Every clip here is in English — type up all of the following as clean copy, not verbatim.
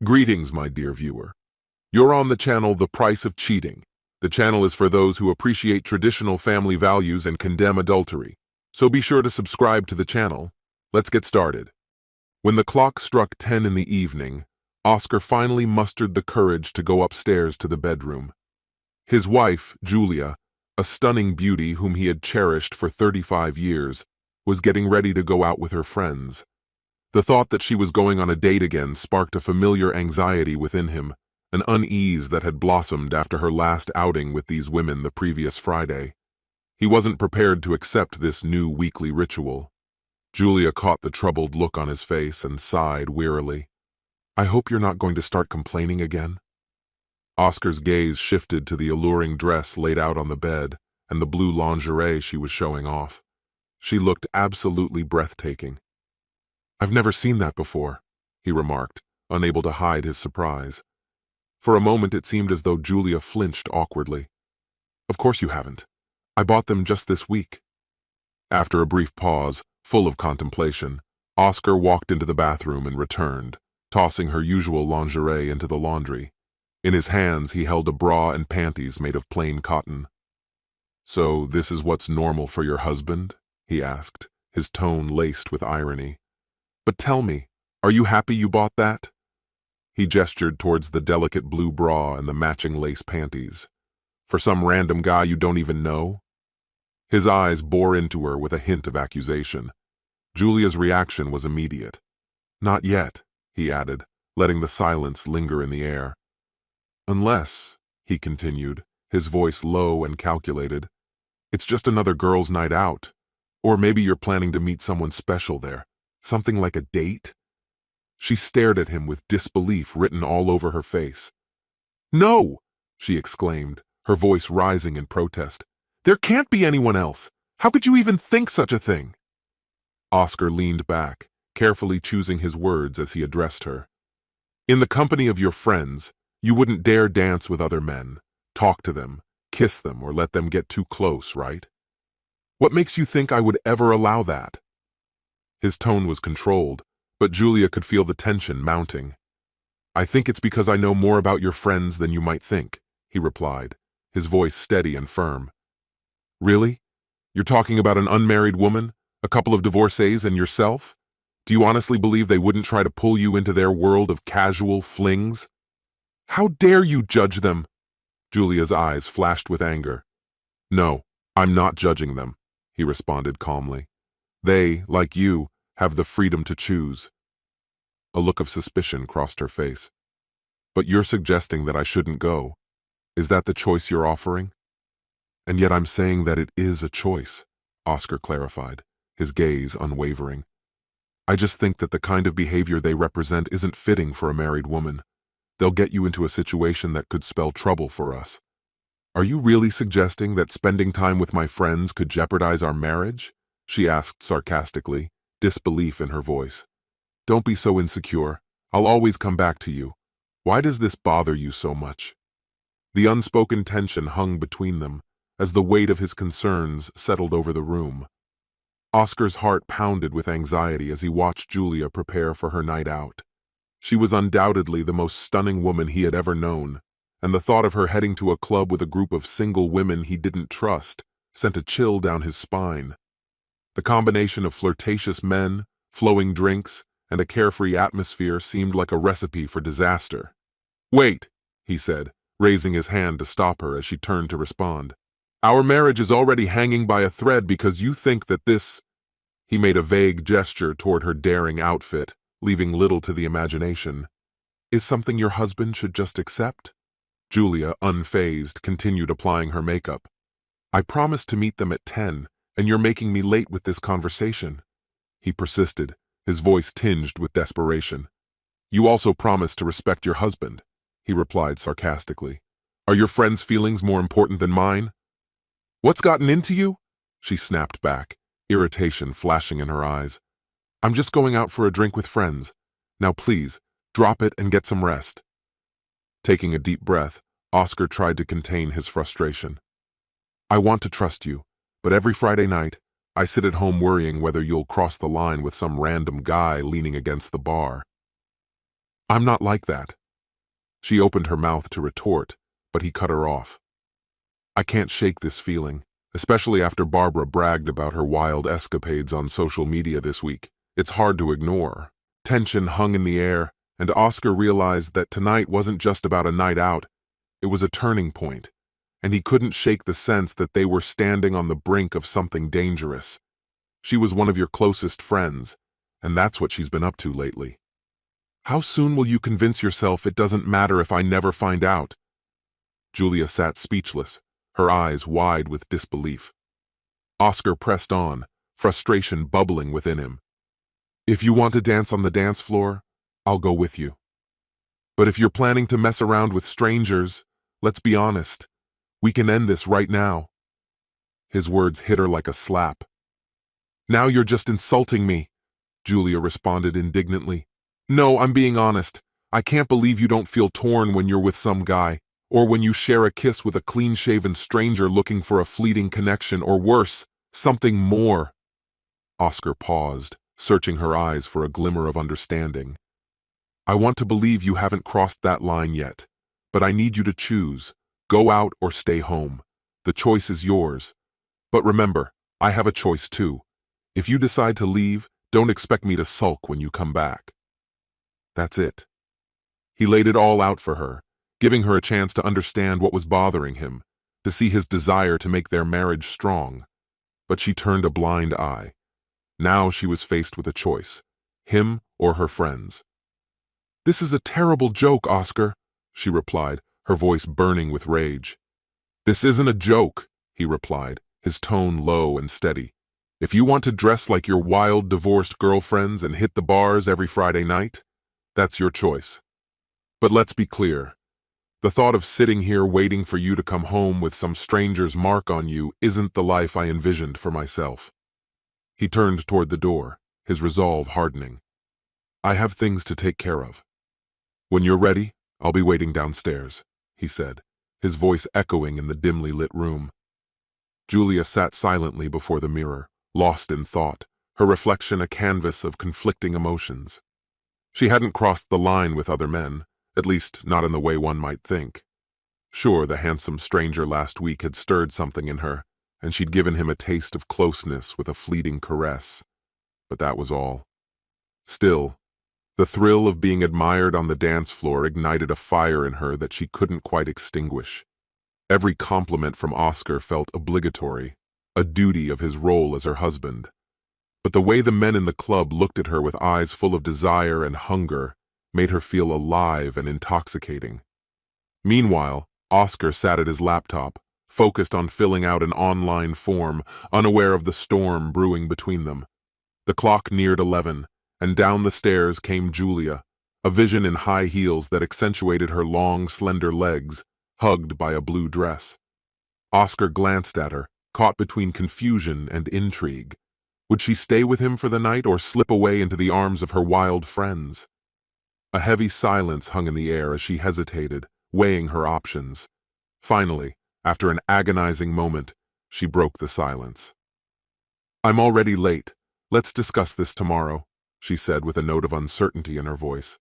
Greetings, my dear viewer. You're on the channel The Price of Cheating. The channel is for those who appreciate traditional family values and condemn adultery. So be sure to subscribe to the channel. Let's get started. When the clock struck 10 in the evening, Oscar finally mustered the courage to go upstairs to the bedroom. His wife, Julia, a stunning beauty whom he had cherished for 35 years, was getting ready to go out with her friends. The thought that she was going on a date again sparked a familiar anxiety within him, an unease that had blossomed after her last outing with these women the previous Friday. He wasn't prepared to accept this new weekly ritual. Julia caught the troubled look on his face and sighed wearily. "I hope you're not going to start complaining again." Oscar's gaze shifted to the alluring dress laid out on the bed and the blue lingerie she was showing off. She looked absolutely breathtaking. "I've never seen that before," he remarked, unable to hide his surprise. For a moment it seemed as though Julia flinched awkwardly. "Of course you haven't. I bought them just this week." After a brief pause, full of contemplation, Oscar walked into the bathroom and returned, tossing her usual lingerie into the laundry. In his hands he held a bra and panties made of plain cotton. "So this is what's normal for your husband?" he asked, his tone laced with irony. "But tell me, are you happy you bought that?" He gestured towards the delicate blue bra and the matching lace panties. "For some random guy you don't even know?" His eyes bore into her with a hint of accusation. Julia's reaction was immediate. "Not yet," he added, letting the silence linger in the air. "Unless," he continued, his voice low and calculated, "it's just another girls' night out. Or maybe you're planning to meet someone special there. Something like a date?" She stared at him with disbelief written all over her face. "No!" she exclaimed, her voice rising in protest. "There can't be anyone else. How could you even think such a thing?" Oscar leaned back, carefully choosing his words as he addressed her. "In the company of your friends, you wouldn't dare dance with other men, talk to them, kiss them, or let them get too close, right? What makes you think I would ever allow that?" His tone was controlled, but Julia could feel the tension mounting. "I think it's because I know more about your friends than you might think," he replied, his voice steady and firm. "Really? You're talking about an unmarried woman, a couple of divorcees, and yourself? Do you honestly believe they wouldn't try to pull you into their world of casual flings? How dare you judge them?" Julia's eyes flashed with anger. "No, I'm not judging them," he responded calmly. "They, like you, have the freedom to choose." A look of suspicion crossed her face. "But you're suggesting that I shouldn't go. Is that the choice you're offering?" "And yet I'm saying that it is a choice," Oscar clarified, his gaze unwavering. "I just think that the kind of behavior they represent isn't fitting for a married woman. They'll get you into a situation that could spell trouble for us." "Are you really suggesting that spending time with my friends could jeopardize our marriage?" she asked sarcastically, disbelief in her voice. "Don't be so insecure. I'll always come back to you. Why does this bother you so much?" The unspoken tension hung between them, as the weight of his concerns settled over the room. Oscar's heart pounded with anxiety as he watched Julia prepare for her night out. She was undoubtedly the most stunning woman he had ever known, and the thought of her heading to a club with a group of single women he didn't trust sent a chill down his spine. The combination of flirtatious men, flowing drinks, and a carefree atmosphere seemed like a recipe for disaster. "Wait," he said, raising his hand to stop her as she turned to respond. "Our marriage is already hanging by a thread because you think that this—" He made a vague gesture toward her daring outfit, leaving little to the imagination. "Is something your husband should just accept?" Julia, unfazed, continued applying her makeup. "I promised to meet them at 10, and you're making me late with this conversation." He persisted, his voice tinged with desperation. "You also promised to respect your husband," he replied sarcastically. "Are your friends' feelings more important than mine?" "What's gotten into you?" she snapped back, irritation flashing in her eyes. "I'm just going out for a drink with friends. Now please, drop it and get some rest." Taking a deep breath, Oscar tried to contain his frustration. "I want to trust you, but every Friday night, I sit at home worrying whether you'll cross the line with some random guy leaning against the bar." I'm not like that. She opened her mouth to retort, but he cut her off. I can't shake this feeling, especially after Barbara bragged about her wild escapades on social media this week. It's hard to ignore. Tension hung in the air, and Oscar realized that tonight wasn't just about a night out, it was a turning point, and he couldn't shake the sense that they were standing on the brink of something dangerous. She was one of your closest friends, and that's what she's been up to lately. How soon will you convince yourself it doesn't matter if I never find out? Julia sat speechless, her eyes wide with disbelief. Oscar pressed on, frustration bubbling within him. If you want to dance on the dance floor, I'll go with you. But if you're planning to mess around with strangers, let's be honest, we can end this right now. His words hit her like a slap. Now you're just insulting me, Julia responded indignantly. No, I'm being honest. I can't believe you don't feel torn when you're with some guy, or when you share a kiss with a clean-shaven stranger looking for a fleeting connection, or worse, something more. Oscar paused, searching her eyes for a glimmer of understanding. I want to believe you haven't crossed that line yet, but I need you to choose. Go out or stay home. The choice is yours. But remember, I have a choice too. If you decide to leave, don't expect me to sulk when you come back. That's it. He laid it all out for her, giving her a chance to understand what was bothering him, to see his desire to make their marriage strong. But she turned a blind eye. Now she was faced with a choice, him or her friends. This is a terrible joke, Oscar, she replied, her voice burning with rage. This isn't a joke, he replied, his tone low and steady. If you want to dress like your wild divorced girlfriends and hit the bars every Friday night, that's your choice. But let's be clear. The thought of sitting here waiting for you to come home with some stranger's mark on you isn't the life I envisioned for myself. He turned toward the door, his resolve hardening. I have things to take care of. When you're ready, I'll be waiting downstairs, he said, his voice echoing in the dimly lit room. Julia sat silently before the mirror, lost in thought, her reflection a canvas of conflicting emotions. She hadn't crossed the line with other men, at least not in the way one might think. Sure, the handsome stranger last week had stirred something in her, and she'd given him a taste of closeness with a fleeting caress. But that was all. Still, the thrill of being admired on the dance floor ignited a fire in her that she couldn't quite extinguish. Every compliment from Oscar felt obligatory, a duty of his role as her husband. But the way the men in the club looked at her with eyes full of desire and hunger made her feel alive and intoxicating. Meanwhile, Oscar sat at his laptop, focused on filling out an online form, unaware of the storm brewing between them. The clock neared 11, and down the stairs came Julia, a vision in high heels that accentuated her long, slender legs, hugged by a blue dress. Oscar glanced at her, caught between confusion and intrigue. Would she stay with him for the night or slip away into the arms of her wild friends? A heavy silence hung in the air as she hesitated, weighing her options. Finally, after an agonizing moment, she broke the silence. I'm already late. Let's discuss this tomorrow, she said with a note of uncertainty in her voice.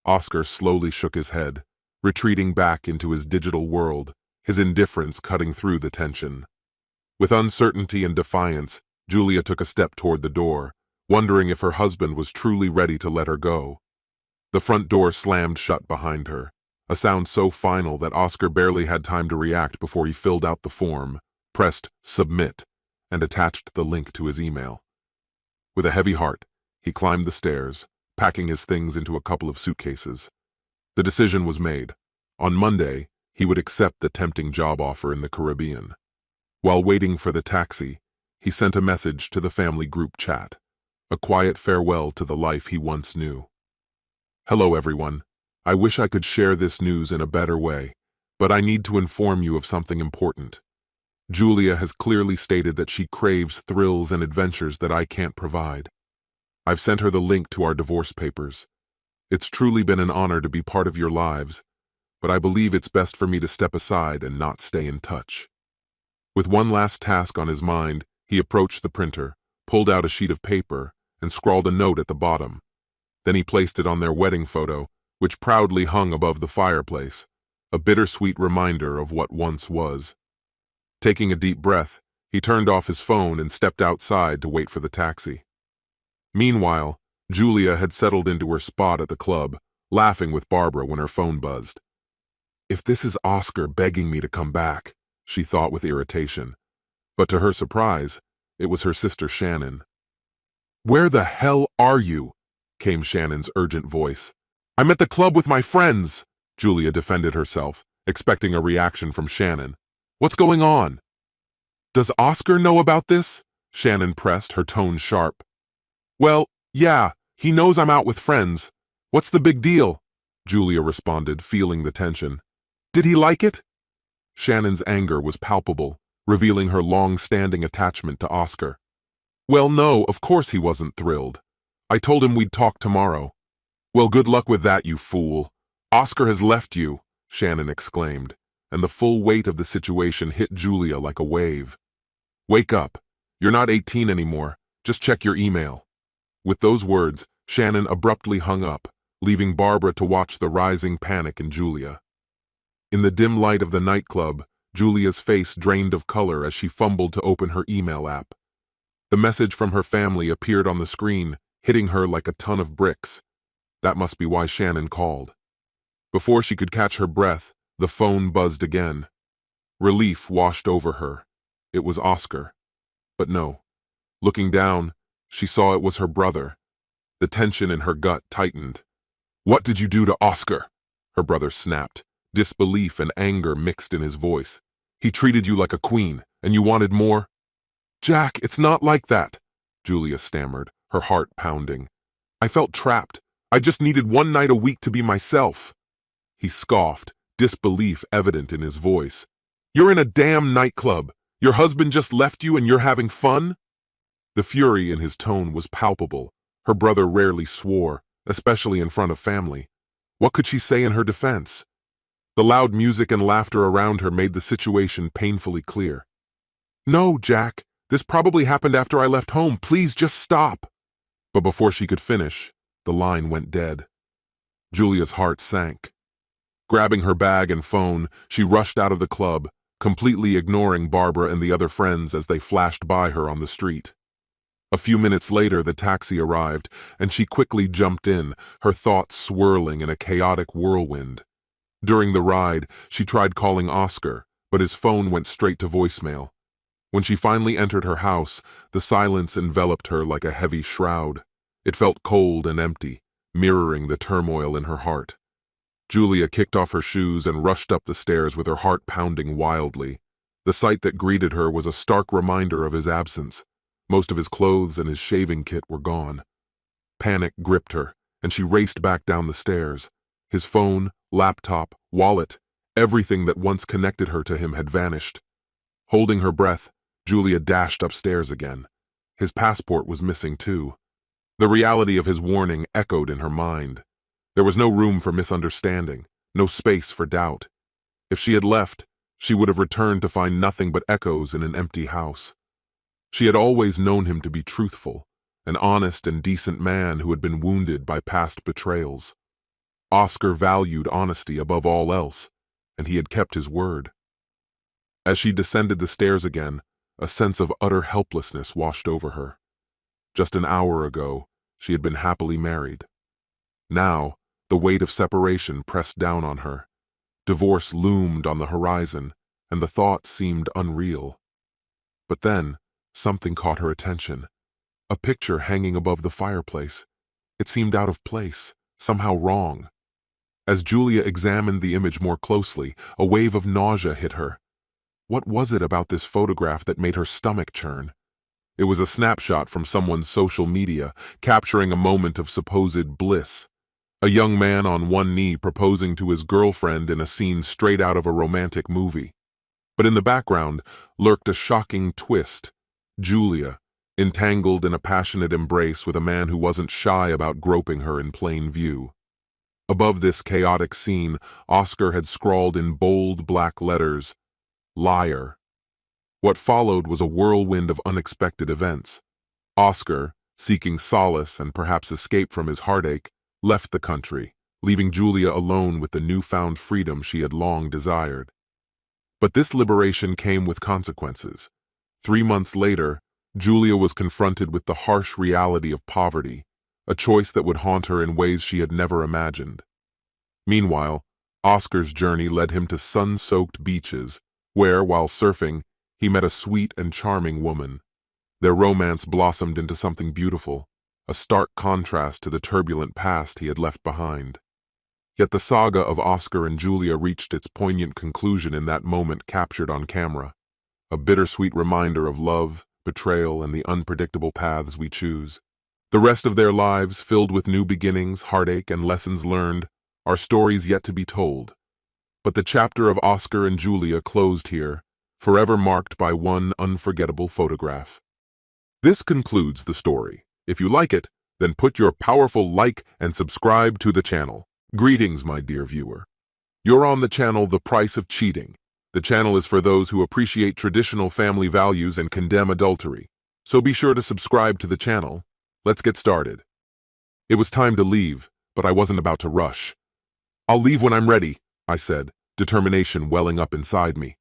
Oscar slowly shook his head, retreating back into his digital world, his indifference cutting through the tension. With uncertainty and defiance, Julia took a step toward the door, wondering if her husband was truly ready to let her go. The front door slammed shut behind her, a sound so final that Oscar barely had time to react before he filled out the form, pressed submit, and attached the link to his email. With a heavy heart, he climbed the stairs, packing his things into a couple of suitcases. The decision was made. On Monday, he would accept the tempting job offer in the Caribbean. While waiting for the taxi, he sent a message to the family group chat, a quiet farewell to the life he once knew. Hello, everyone. I wish I could share this news in a better way, but I need to inform you of something important. Julia has clearly stated that she craves thrills and adventures that I can't provide. I've sent her the link to our divorce papers. It's truly been an honor to be part of your lives, but I believe it's best for me to step aside and not stay in touch. With one last task on his mind, he approached the printer, pulled out a sheet of paper, and scrawled a note at the bottom. Then he placed it on their wedding photo, which proudly hung above the fireplace, a bittersweet reminder of what once was. Taking a deep breath, he turned off his phone and stepped outside to wait for the taxi. Meanwhile, Julia had settled into her spot at the club, laughing with Barbara when her phone buzzed. If this is Oscar begging me to come back, she thought with irritation. But to her surprise, it was her sister Shannon. Where the hell are you? Came Shannon's urgent voice. I'm at the club with my friends, Julia defended herself, expecting a reaction from Shannon. What's going on? Does Oscar know about this? Shannon pressed, her tone sharp. Well, yeah, he knows I'm out with friends. What's the big deal? Julia responded, feeling the tension. Did he like it? Shannon's anger was palpable, revealing her long-standing attachment to Oscar. Well, no, of course he wasn't thrilled. I told him we'd talk tomorrow. Well, good luck with that, you fool. Oscar has left you, Shannon exclaimed, and the full weight of the situation hit Julia like a wave. Wake up. You're not 18 anymore. Just check your email. With those words, Shannon abruptly hung up, leaving Barbara to watch the rising panic in Julia. In the dim light of the nightclub, Julia's face drained of color as she fumbled to open her email app. The message from her family appeared on the screen, hitting her like a ton of bricks. That must be why Shannon called. Before she could catch her breath, the phone buzzed again. Relief washed over her. It was Oscar. But no. Looking down, she saw it was her brother. The tension in her gut tightened. What did you do to Oscar? Her brother snapped, disbelief and anger mixed in his voice. He treated you like a queen, and you wanted more? Jack, it's not like that, Julia stammered, her heart pounding. I felt trapped. I just needed one night a week to be myself. He scoffed, disbelief evident in his voice. You're in a damn nightclub. Your husband just left you and you're having fun? The fury in his tone was palpable. Her brother rarely swore, especially in front of family. What could she say in her defense? The loud music and laughter around her made the situation painfully clear. No, Jack. This probably happened after I left home. Please just stop. But before she could finish, the line went dead. Julia's heart sank. Grabbing her bag and phone, she rushed out of the club, completely ignoring Barbara and the other friends as they flashed by her on the street. A few minutes later, the taxi arrived, and she quickly jumped in, her thoughts swirling in a chaotic whirlwind. During the ride, she tried calling Oscar, but his phone went straight to voicemail. When she finally entered her house, the silence enveloped her like a heavy shroud. It felt cold and empty, mirroring the turmoil in her heart. Julia kicked off her shoes and rushed up the stairs with her heart pounding wildly. The sight that greeted her was a stark reminder of his absence. Most of his clothes and his shaving kit were gone. Panic gripped her, and she raced back down the stairs. His phone, laptop, wallet, everything that once connected her to him had vanished. Holding her breath, Julia dashed upstairs again. His passport was missing too. The reality of his warning echoed in her mind. There was no room for misunderstanding, no space for doubt. If she had left, she would have returned to find nothing but echoes in an empty house. She had always known him to be truthful, an honest and decent man who had been wounded by past betrayals. Oscar valued honesty above all else, and he had kept his word. As she descended the stairs again, a sense of utter helplessness washed over her. Just an hour ago, she had been happily married. Now, the weight of separation pressed down on her. Divorce loomed on the horizon, and the thought seemed unreal. But then, something caught her attention. A picture hanging above the fireplace. It seemed out of place, somehow wrong. As Julia examined the image more closely, a wave of nausea hit her. What was it about this photograph that made her stomach churn? It was a snapshot from someone's social media, capturing a moment of supposed bliss. A young man on one knee proposing to his girlfriend in a scene straight out of a romantic movie. But in the background lurked a shocking twist. Julia, entangled in a passionate embrace with a man who wasn't shy about groping her in plain view. Above this chaotic scene, Oscar had scrawled in bold black letters, "Liar." What followed was a whirlwind of unexpected events. Oscar, seeking solace and perhaps escape from his heartache, left the country, leaving Julia alone with the newfound freedom she had long desired. But this liberation came with consequences. 3 months later, Julia was confronted with the harsh reality of poverty, a choice that would haunt her in ways she had never imagined. Meanwhile, Oscar's journey led him to sun-soaked beaches, where, while surfing, he met a sweet and charming woman. Their romance blossomed into something beautiful, a stark contrast to the turbulent past he had left behind. Yet the saga of Oscar and Julia reached its poignant conclusion in that moment captured on camera, a bittersweet reminder of love, betrayal, and the unpredictable paths we choose. The rest of their lives, filled with new beginnings, heartache, and lessons learned, are stories yet to be told. But the chapter of Oscar and Julia closed here, forever marked by one unforgettable photograph. This concludes the story. If you like it, then put your powerful like and subscribe to the channel. Greetings, my dear viewer. You're on the channel The Price of Cheating. The channel is for those who appreciate traditional family values and condemn adultery. So be sure to subscribe to the channel. Let's get started. It was time to leave, but I wasn't about to rush. "I'll leave when I'm ready," I said, determination welling up inside me.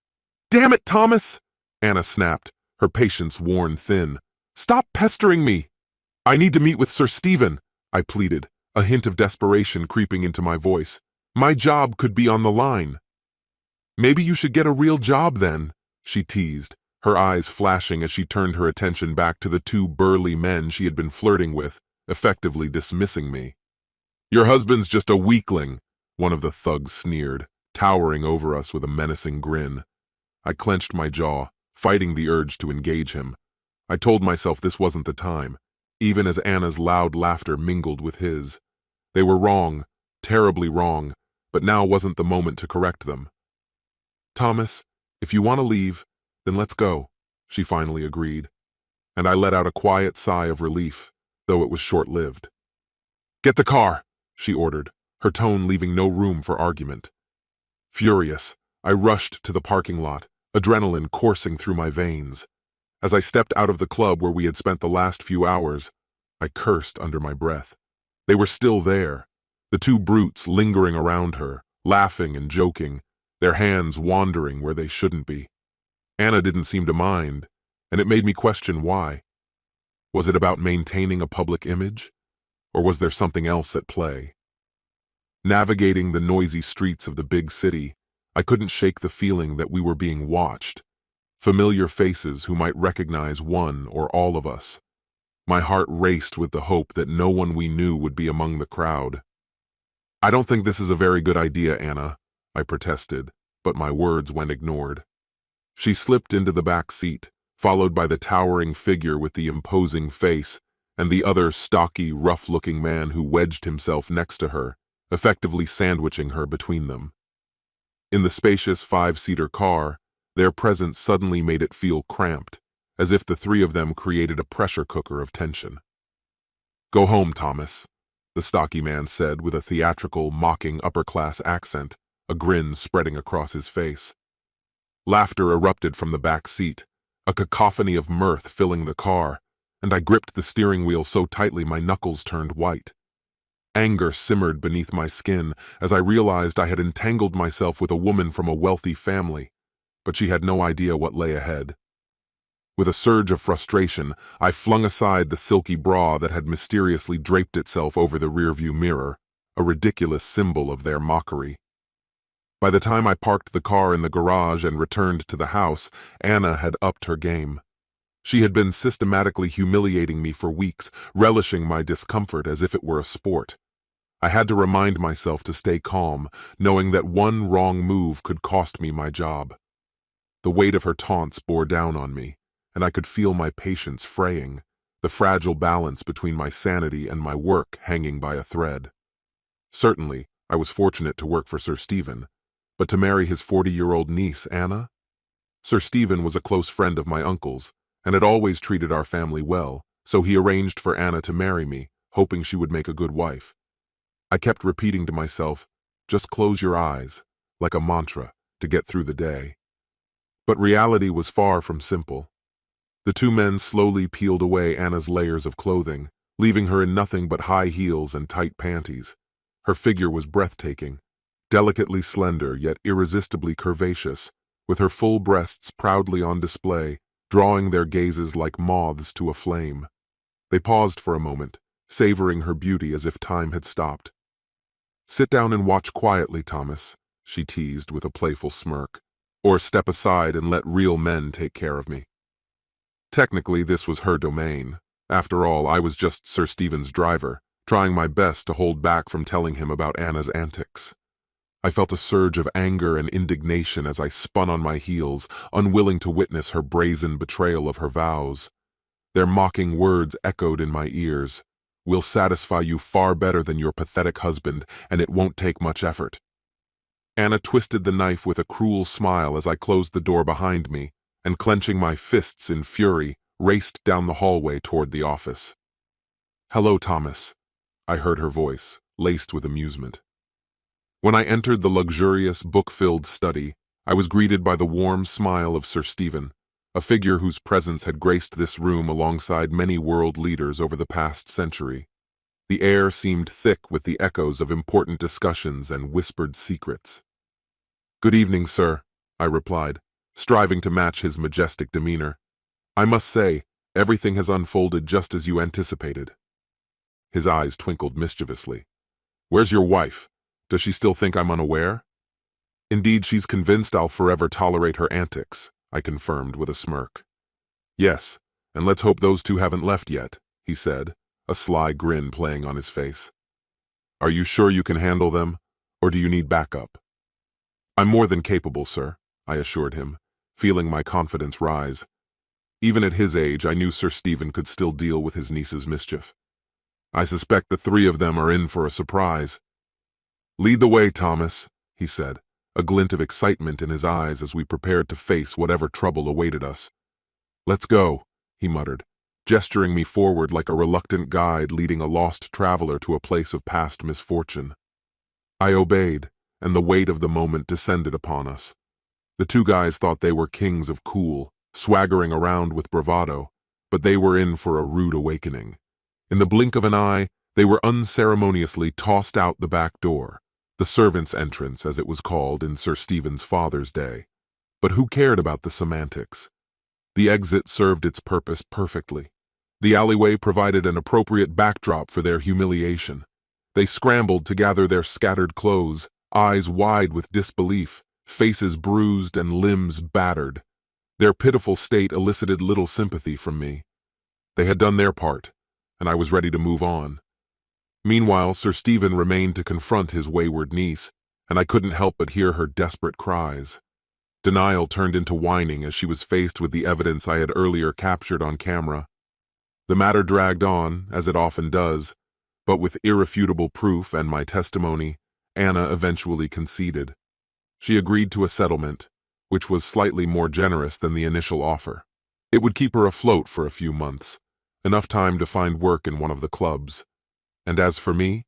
"Damn it, Thomas!" Anna snapped, her patience worn thin. "Stop pestering me!" "I need to meet with Sir Stephen," I pleaded, a hint of desperation creeping into my voice. "My job could be on the line." "Maybe you should get a real job then," she teased, her eyes flashing as she turned her attention back to the 2 burly men she had been flirting with, effectively dismissing me. "Your husband's just a weakling," one of the thugs sneered, towering over us with a menacing grin. I clenched my jaw, fighting the urge to engage him. I told myself this wasn't the time, even as Anna's loud laughter mingled with his. They were wrong, terribly wrong, but now wasn't the moment to correct them. "Thomas, if you want to leave, then let's go," she finally agreed, and I let out a quiet sigh of relief, though it was short-lived. "Get the car," she ordered, her tone leaving no room for argument. Furious, I rushed to the parking lot, adrenaline coursing through my veins. As I stepped out of the club where we had spent the last few hours, I cursed under my breath. They were still there, the 2 brutes lingering around her, laughing and joking, their hands wandering where they shouldn't be. Anna didn't seem to mind, and it made me question why. Was it about maintaining a public image? Or was there something else at play? Navigating the noisy streets of the big city, I couldn't shake the feeling that we were being watched. Familiar faces who might recognize one or all of us. My heart raced with the hope that no one we knew would be among the crowd. "I don't think this is a very good idea, Anna," I protested, but my words went ignored. She slipped into the back seat, followed by the towering figure with the imposing face and the other stocky, rough-looking man who wedged himself next to her, effectively sandwiching her between them. In the spacious 5-seater car, their presence suddenly made it feel cramped, as if the 3 of them created a pressure cooker of tension. "Go home, Thomas," the stocky man said with a theatrical, mocking upper-class accent, a grin spreading across his face. Laughter erupted from the back seat, a cacophony of mirth filling the car, and I gripped the steering wheel so tightly my knuckles turned white. Anger simmered beneath my skin as I realized I had entangled myself with a woman from a wealthy family, but she had no idea what lay ahead. With a surge of frustration, I flung aside the silky bra that had mysteriously draped itself over the rearview mirror, a ridiculous symbol of their mockery. By the time I parked the car in the garage and returned to the house, Anna had upped her game. She had been systematically humiliating me for weeks, relishing my discomfort as if it were a sport. I had to remind myself to stay calm, knowing that one wrong move could cost me my job. The weight of her taunts bore down on me, and I could feel my patience fraying, the fragile balance between my sanity and my work hanging by a thread. Certainly, I was fortunate to work for Sir Stephen, but to marry his 40-year-old niece, Anna? Sir Stephen was a close friend of my uncle's, and had always treated our family well, so he arranged for Anna to marry me, hoping she would make a good wife. I kept repeating to myself, just close your eyes, like a mantra, to get through the day. But reality was far from simple. The 2 men slowly peeled away Anna's layers of clothing, leaving her in nothing but high heels and tight panties. Her figure was breathtaking, delicately slender yet irresistibly curvaceous, with her full breasts proudly on display, drawing their gazes like moths to a flame. They paused for a moment, savoring her beauty as if time had stopped. "Sit down and watch quietly, Thomas," she teased with a playful smirk, "or step aside and let real men take care of me." Technically, this was her domain. After all, I was just Sir Stephen's driver, trying my best to hold back from telling him about Anna's antics. I felt a surge of anger and indignation as I spun on my heels, unwilling to witness her brazen betrayal of her vows. Their mocking words echoed in my ears. "We'll satisfy you far better than your pathetic husband, and it won't take much effort." Anna twisted the knife with a cruel smile as I closed the door behind me, and clenching my fists in fury, raced down the hallway toward the office. "Hello, Thomas," I heard her voice, laced with amusement. When I entered the luxurious, book-filled study, I was greeted by the warm smile of Sir Stephen, a figure whose presence had graced this room alongside many world leaders over the past century. The air seemed thick with the echoes of important discussions and whispered secrets. "Good evening, sir," I replied, striving to match his majestic demeanor. "I must say, everything has unfolded just as you anticipated." His eyes twinkled mischievously. "Where's your wife? Does she still think I'm unaware?" "Indeed, she's convinced I'll forever tolerate her antics," I confirmed with a smirk. "Yes, and let's hope those two haven't left yet," he said, a sly grin playing on his face. "Are you sure you can handle them, or do you need backup?" "I'm more than capable, sir," I assured him, feeling my confidence rise. Even at his age, I knew Sir Stephen could still deal with his niece's mischief. "I suspect the three of them are in for a surprise." "Lead the way, Thomas," he said, a glint of excitement in his eyes as we prepared to face whatever trouble awaited us. "Let's go," he muttered, gesturing me forward like a reluctant guide leading a lost traveler to a place of past misfortune. I obeyed, and the weight of the moment descended upon us. The two guys thought they were kings of cool, swaggering around with bravado, but they were in for a rude awakening. In the blink of an eye, they were unceremoniously tossed out the back door, the servants' entrance as it was called in Sir Stephen's father's day. But who cared about the semantics? The exit served its purpose perfectly. The alleyway provided an appropriate backdrop for their humiliation. They scrambled to gather their scattered clothes, eyes wide with disbelief, faces bruised and limbs battered. Their pitiful state elicited little sympathy from me. They had done their part, and I was ready to move on. Meanwhile, Sir Stephen remained to confront his wayward niece, and I couldn't help but hear her desperate cries. Denial turned into whining as she was faced with the evidence I had earlier captured on camera. The matter dragged on, as it often does, but with irrefutable proof and my testimony, Anna eventually conceded. She agreed to a settlement, which was slightly more generous than the initial offer. It would keep her afloat for a few months, enough time to find work in one of the clubs. And as for me,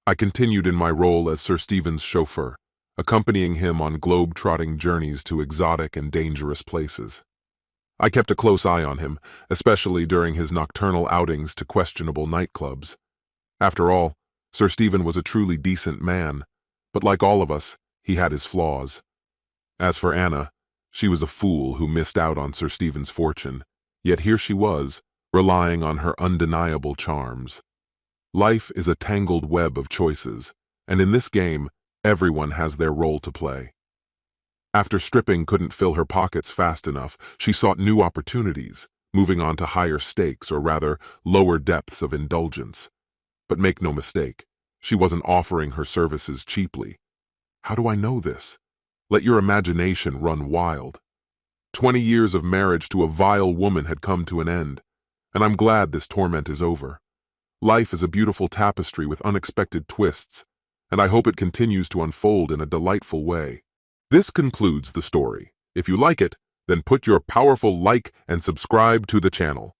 I continued in my role as Sir Stephen's chauffeur, accompanying him on globe-trotting journeys to exotic and dangerous places. I kept a close eye on him, especially during his nocturnal outings to questionable nightclubs. After all, Sir Stephen was a truly decent man, but like all of us, he had his flaws. As for Anna, she was a fool who missed out on Sir Stephen's fortune, yet here she was, relying on her undeniable charms. Life is a tangled web of choices, and in this game, everyone has their role to play. After stripping couldn't fill her pockets fast enough, she sought new opportunities, moving on to higher stakes, or rather, lower depths of indulgence. But make no mistake, she wasn't offering her services cheaply. How do I know this? Let your imagination run wild. 20 years of marriage to a vile woman had come to an end, and I'm glad this torment is over. Life is a beautiful tapestry with unexpected twists, and I hope it continues to unfold in a delightful way. This concludes the story. If you like it, then put your powerful like and subscribe to the channel.